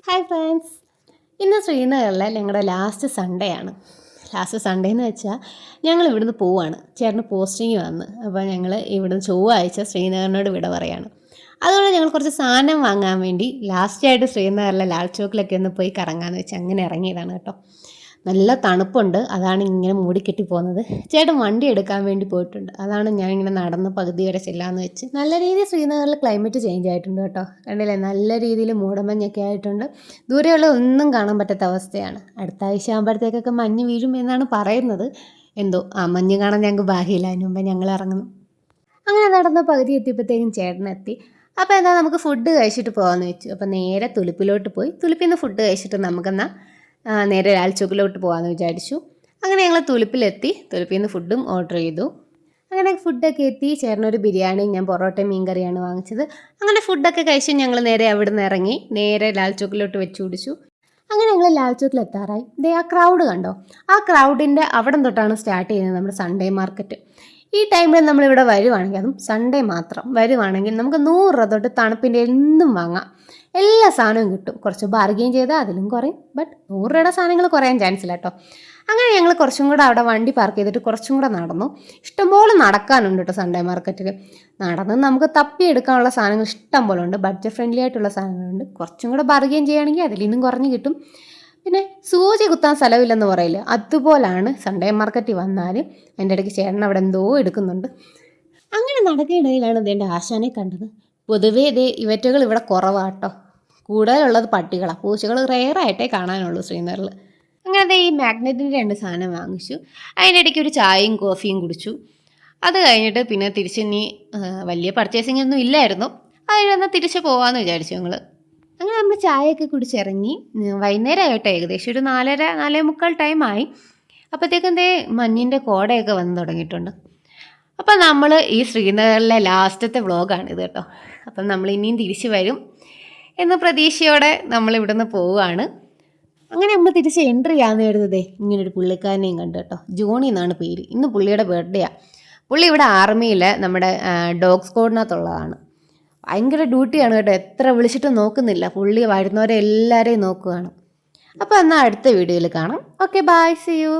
Hi friends, ഇന്ന് ശ്രീനഗറിലെ ഞങ്ങളുടെ ലാസ്റ്റ് സൺഡേ ആണ്. ലാസ്റ്റ് സൺഡേ എന്ന് വെച്ചാൽ ഞങ്ങൾ ഇവിടുന്ന് പോവാണ്. ചേട്ടന് പോസ്റ്റിംഗ് വന്ന്, അപ്പോൾ ഞങ്ങൾ ഇവിടുന്ന് ചൊവ്വാഴ്ച ശ്രീനഗറിനോട് വിട പറയാണ്. അതുകൊണ്ട് ഞങ്ങൾ കുറച്ച് സാധനം വാങ്ങാൻ വേണ്ടി ലാസ്റ്റായിട്ട് ശ്രീനഗറിലെ ലാൽ ചോക്കിലൊക്കെ ഒന്ന് പോയി കറങ്ങാമെന്ന് വെച്ച് അങ്ങനെ ഇറങ്ങിയതാണ് കേട്ടോ. നല്ല തണുപ്പുണ്ട്, അതാണ് ഇങ്ങനെ മൂടിക്കെട്ടി പോകുന്നത്. ചേട്ടൻ വണ്ടി എടുക്കാൻ വേണ്ടി പോയിട്ടുണ്ട്, അതാണ് ഞാൻ ഇങ്ങനെ നടന്ന് പകുതി വരെ ചെല്ലാമെന്ന് വെച്ച്. നല്ല രീതിയിൽ ശ്രീനഗറിൽ ക്ലൈമറ്റ് ചേഞ്ച് ആയിട്ടുണ്ട് കേട്ടോ. കണ്ടില്ലേ, നല്ല രീതിയിൽ മൂടമഞ്ഞൊക്കെ ആയിട്ടുണ്ട്. ദൂരെയുള്ള ഒന്നും കാണാൻ പറ്റാത്ത അവസ്ഥയാണ്. അടുത്ത ആഴ്ച ആകുമ്പോഴത്തേക്കൊക്കെ മഞ്ഞ് വീഴും എന്നാണ് പറയുന്നത്. എന്തോ മഞ്ഞ് കാണാൻ ഞങ്ങൾക്ക് ഭാഗ്യമില്ല, അതിന് മുമ്പേ ഞങ്ങൾ ഇറങ്ങുന്നു. അങ്ങനെ നടന്ന പകുതി എത്തിയപ്പോഴത്തേക്കും ചേട്ടനെത്തി. അപ്പോൾ എന്താ നമുക്ക് ഫുഡ് കഴിച്ചിട്ട് പോകാമെന്ന് വെച്ചു. അപ്പോൾ നേരെ തുലിപ്പിലോട്ട് പോയി. തുലിപ്പിൽ നിന്ന് ഫുഡ് കഴിച്ചിട്ട് നമുക്കെന്നാൽ നേരെ ലാൽ ചോക്കിലോട്ട് പോകാമെന്ന് വിചാരിച്ചു. അങ്ങനെ ഞങ്ങൾ തുലിപ്പിലെത്തി. തുലിപ്പിൽ നിന്ന് ഫുഡും ഓർഡർ ചെയ്തു. അങ്ങനെ ഫുഡൊക്കെ എത്തി. ചേട്ടനൊരു ബിരിയാണിയും ഞാൻ പൊറോട്ടയും മീൻ കറിയാണ് വാങ്ങിച്ചത്. അങ്ങനെ ഫുഡൊക്കെ കഴിച്ച് ഞങ്ങൾ നേരെ അവിടെ നിന്ന് ഇറങ്ങി നേരെ ലാൽ ചോക്കിലോട്ട് വെച്ച് പിടിച്ചു. അങ്ങനെ ഞങ്ങൾ ലാൽ ചോക്കിൽ എത്താറായി. ദേ ആ ക്രൗഡ് കണ്ടോ? ആ ക്രൗഡിൻ്റെ അവിടം തൊട്ടാണ് സ്റ്റാർട്ട് ചെയ്യുന്നത് നമ്മുടെ സൺഡേ മാർക്കറ്റ്. ഈ ടൈമിൽ നമ്മളിവിടെ വരുവാണെങ്കിൽ, അതും സൺഡേ മാത്രം വരുവാണെങ്കിൽ, നമുക്ക് 100 രൂപ തൊട്ട് തണുപ്പിൻ്റെ എന്തും വാങ്ങാം. എല്ലാ സാധനവും കിട്ടും. കുറച്ച് ബാർഗെയിൻ ചെയ്താൽ അതിലും കുറയും. ബട്ട് 100 രൂപയുടെ സാധനങ്ങൾ കുറയാൻ ചാൻസ് ഇല്ല കേട്ടോ. അങ്ങനെ ഞങ്ങൾ കുറച്ചും കൂടെ അവിടെ വണ്ടി പാർക്ക് ചെയ്തിട്ട് കുറച്ചും കൂടെ നടന്നു. ഇഷ്ടംപോലെ നടക്കാനുണ്ട് കേട്ടോ സൺഡേ മാർക്കറ്റിൽ. നടന്ന് നമുക്ക് തപ്പിയെടുക്കാനുള്ള സാധനങ്ങൾ ഇഷ്ടം പോലെ ഉണ്ട്. ബഡ്ജറ്റ് ഫ്രണ്ട്ലി ആയിട്ടുള്ള സാധനങ്ങളുണ്ട്. കുറച്ചും കൂടെ ബാർഗെയിൻ ചെയ്യുകയാണെങ്കിൽ അതിലിന്നും കുറഞ്ഞ് കിട്ടും. പിന്നെ സൂചി കുത്താൻ സ്ഥലമില്ലെന്ന് പറയില്ല, അതുപോലാണ് സൺഡേ മാർക്കറ്റിൽ വന്നാൽ. അതിൻ്റെ ഇടയ്ക്ക് ചേട്ടൻ അവിടെ എന്തോ എടുക്കുന്നുണ്ട്. അങ്ങനെ നടക്കുകയിടയിലാണ് ഇതെൻ്റെ ആശാനെ കണ്ടത്. പൊതുവേ ഇവറ്റുകൾ ഇവിടെ കുറവാട്ടോ. കൂടുതലുള്ളത് പട്ടികളാണ്. പൂച്ചകൾ റെയറായിട്ടേ കാണാനുള്ളൂ ശ്രീനഗറിൽ. അങ്ങനെ ഈ മാഗ്നറ്റിൻ്റെ 2 സാധനം വാങ്ങിച്ചു. അതിൻ്റെ ഇടയ്ക്ക് ഒരു ചായയും കോഫിയും കുടിച്ചു. അത് കഴിഞ്ഞിട്ട് പിന്നെ തിരിച്ച് ഇനി വലിയ പർച്ചേസിംഗ് ഒന്നും ഇല്ലായിരുന്നു. അതിനൊന്ന് തിരിച്ച് പോകാമെന്ന് വിചാരിച്ചു ഞങ്ങൾ. അങ്ങനെ നമ്മൾ ചായയൊക്കെ കുടിച്ചിറങ്ങി. വൈകുന്നേരം ആയിട്ടോ, ഏകദേശം ഒരു 4:30 4:45 ടൈമായി. അപ്പോഴത്തേക്കും മഞ്ഞിൻ്റെ കോടയൊക്കെ വന്ന് തുടങ്ങിയിട്ടുണ്ട്. അപ്പം നമ്മൾ ഈ ശ്രീനഗറിലെ ലാസ്റ്റത്തെ വ്ളോഗാണിത് കേട്ടോ. അപ്പം നമ്മൾ ഇനിയും തിരിച്ച് വരും എന്ന പ്രതീക്ഷയോടെ നമ്മൾ ഇവിടുന്ന് പോവുകയാണ്. അങ്ങനെ നമ്മൾ തിരിച്ച് എൻട്രി ചെയ്യാമെന്ന് കരുതേ ഇങ്ങനൊരു പുള്ളിക്കാരനെയും കണ്ടു കേട്ടോ. ജോണി എന്നാണ് പേര്. ഇന്ന് പുള്ളിയുടെ ബർത്ത്ഡേയാണ്. പുള്ളി ഇവിടെ ആർമിയിൽ നമ്മുടെ ഡോഗ് സ്ക്വാഡിനകത്തുള്ളതാണ്. ഭയങ്കര ഡ്യൂട്ടിയാണ് കേട്ടോ. എത്ര വിളിച്ചിട്ട് നോക്കുന്നില്ല. പുള്ളി വരുന്നവരെ എല്ലാവരെയും നോക്കുകയാണ്. അപ്പോൾ എന്നാൽ അടുത്ത വീഡിയോയിൽ കാണാം. Okay, bye, see U.